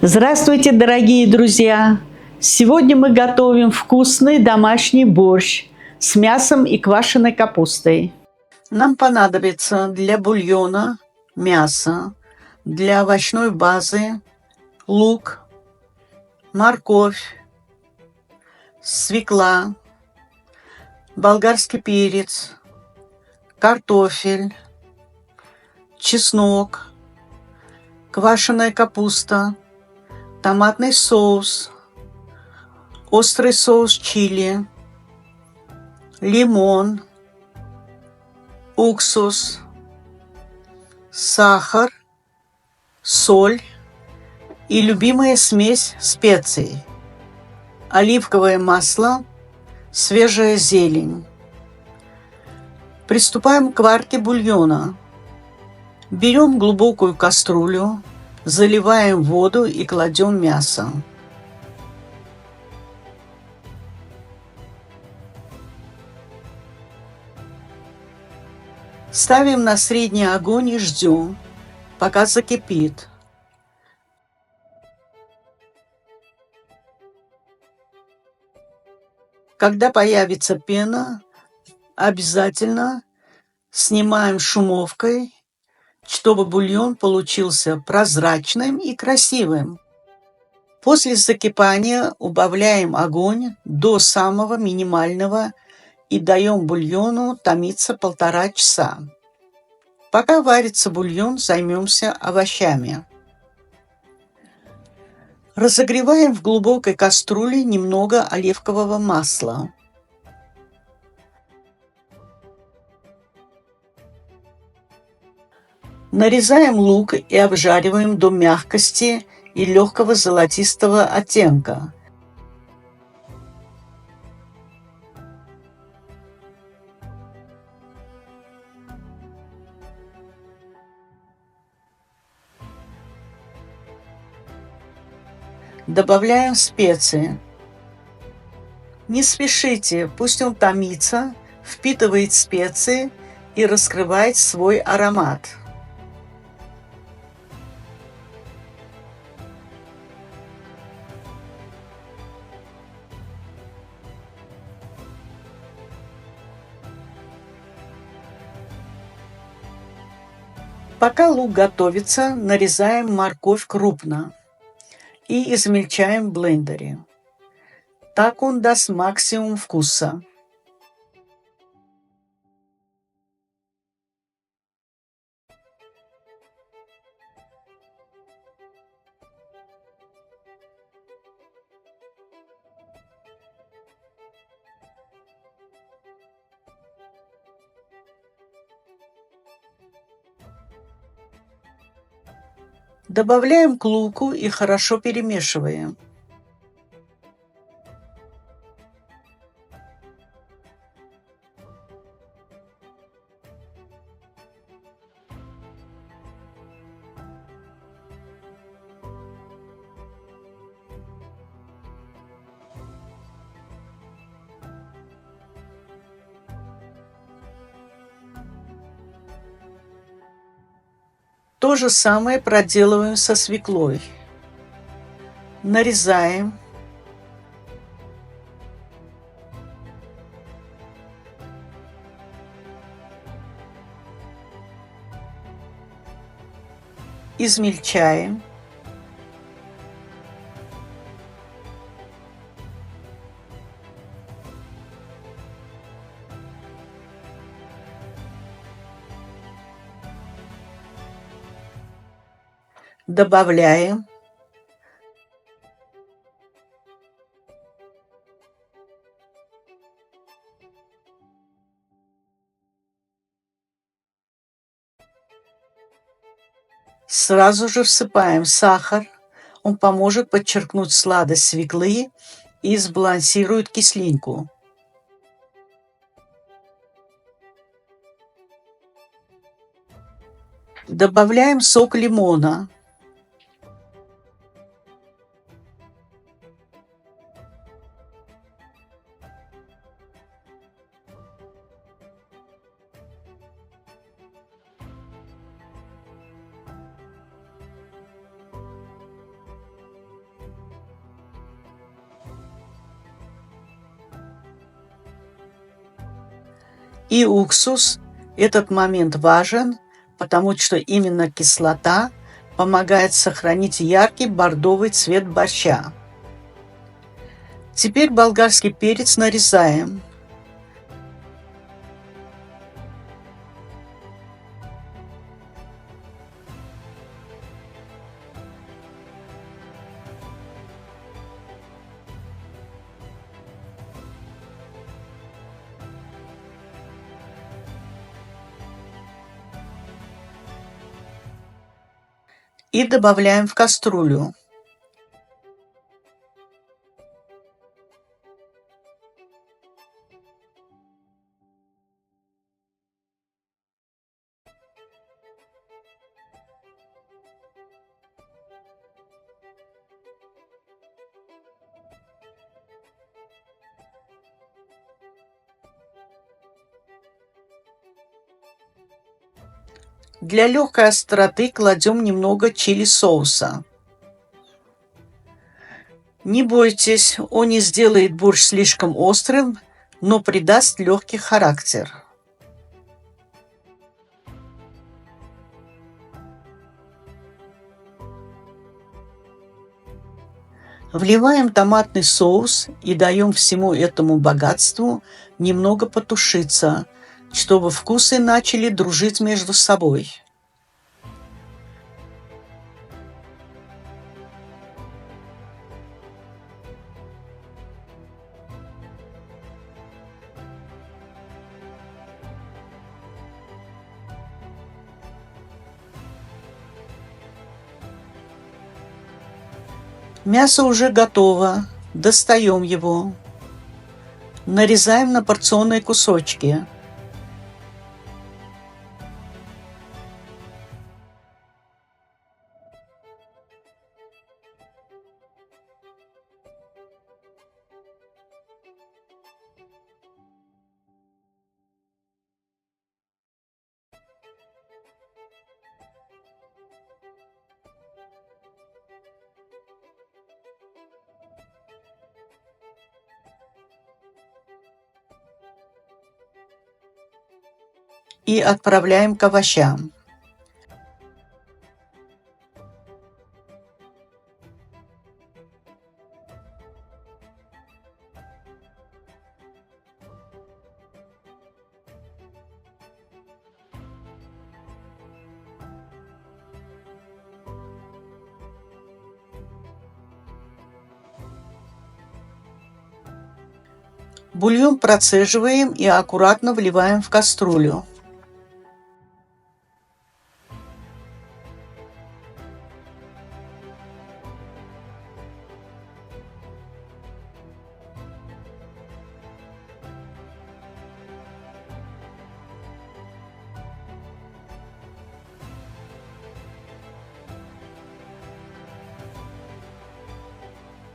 Здравствуйте, дорогие друзья! Сегодня мы готовим вкусный домашний борщ с мясом и квашеной капустой. Нам понадобится для бульона мясо, для овощной базы лук, морковь, свекла, болгарский перец, картофель, чеснок, квашеная капуста, томатный соус, острый соус чили, лимон, уксус, сахар, соль и любимая смесь специй: оливковое масло, свежая зелень. Приступаем к варке бульона. Берем глубокую кастрюлю, заливаем воду и кладем мясо. Ставим на средний огонь и ждем, пока закипит. Когда появится пена, обязательно снимаем шумовкой, чтобы бульон получился прозрачным и красивым. После закипания убавляем огонь до самого минимального и даем бульону томиться 1,5 часа. Пока варится бульон, займемся овощами. Разогреваем в глубокой кастрюле немного оливкового масла. Нарезаем лук и обжариваем до мягкости и легкого золотистого оттенка. Добавляем специи. Не спешите, пусть он томится, впитывает специи и раскрывает свой аромат. Пока лук готовится, нарезаем морковь крупно и измельчаем в блендере. Так он даст максимум вкуса. Добавляем к луку и хорошо перемешиваем. То же самое проделываем со свеклой. Нарезаем. Измельчаем. Добавляем. Сразу же всыпаем сахар. Он поможет подчеркнуть сладость свеклы и сбалансирует кислинку. Добавляем сок лимона. И уксус. Этот момент важен, потому что именно кислота помогает сохранить яркий бордовый цвет борща. Теперь болгарский перец нарезаем. И добавляем в кастрюлю. Для легкой остроты кладем немного чили-соуса. Не бойтесь, он не сделает борщ слишком острым, но придаст легкий характер. Вливаем томатный соус и даем всему этому богатству немного потушиться, чтобы вкусы начали дружить между собой. Мясо уже готово. Достаем его. Нарезаем на порционные кусочки. И отправляем к овощам. Бульон процеживаем и аккуратно вливаем в кастрюлю.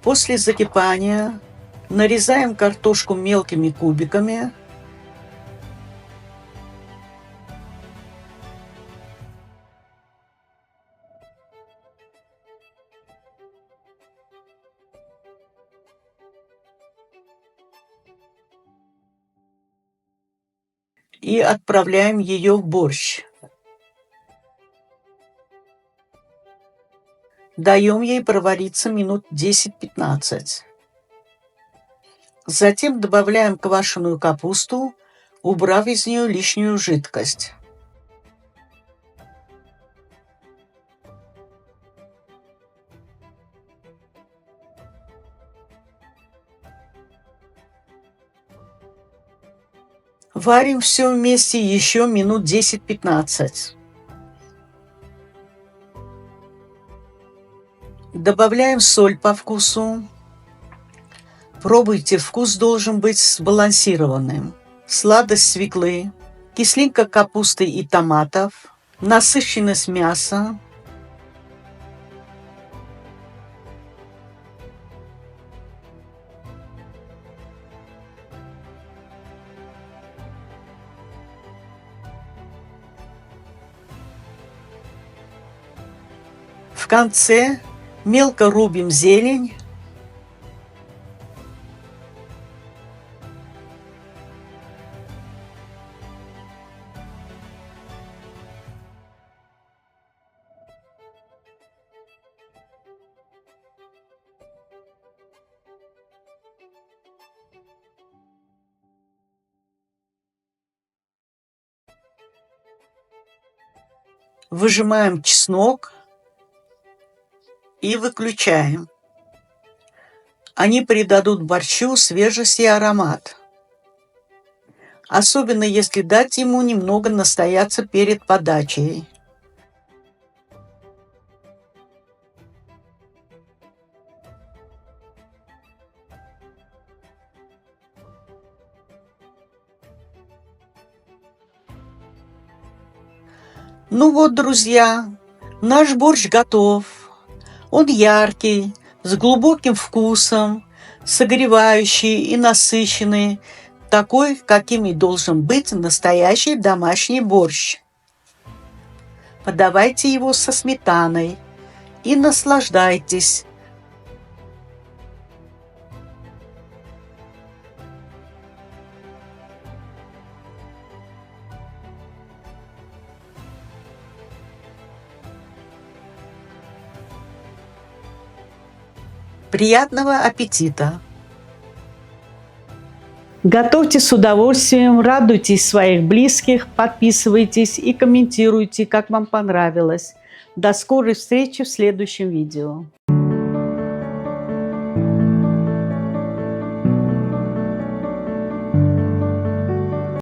После закипания нарезаем картошку мелкими кубиками. И отправляем ее в борщ. Даем ей провариться минут 10-15. Затем добавляем квашеную капусту, убрав из нее лишнюю жидкость. Варим все вместе еще минут 10-15. Добавляем соль по вкусу. Пробуйте, вкус должен быть сбалансированным. Сладость свеклы, кислинка капусты и томатов, насыщенность мяса. В конце мелко рубим зелень. Выжимаем чеснок и выключаем. Они придадут борщу свежесть и аромат. Особенно если дать ему немного настояться перед подачей. Ну вот, друзья, наш борщ готов. Он яркий, с глубоким вкусом, согревающий и насыщенный, такой, каким и должен быть настоящий домашний борщ. Подавайте его со сметаной и наслаждайтесь. Приятного аппетита! Готовьте с удовольствием, радуйтесь своих близких, подписывайтесь и комментируйте, как вам понравилось. До скорой встречи в следующем видео.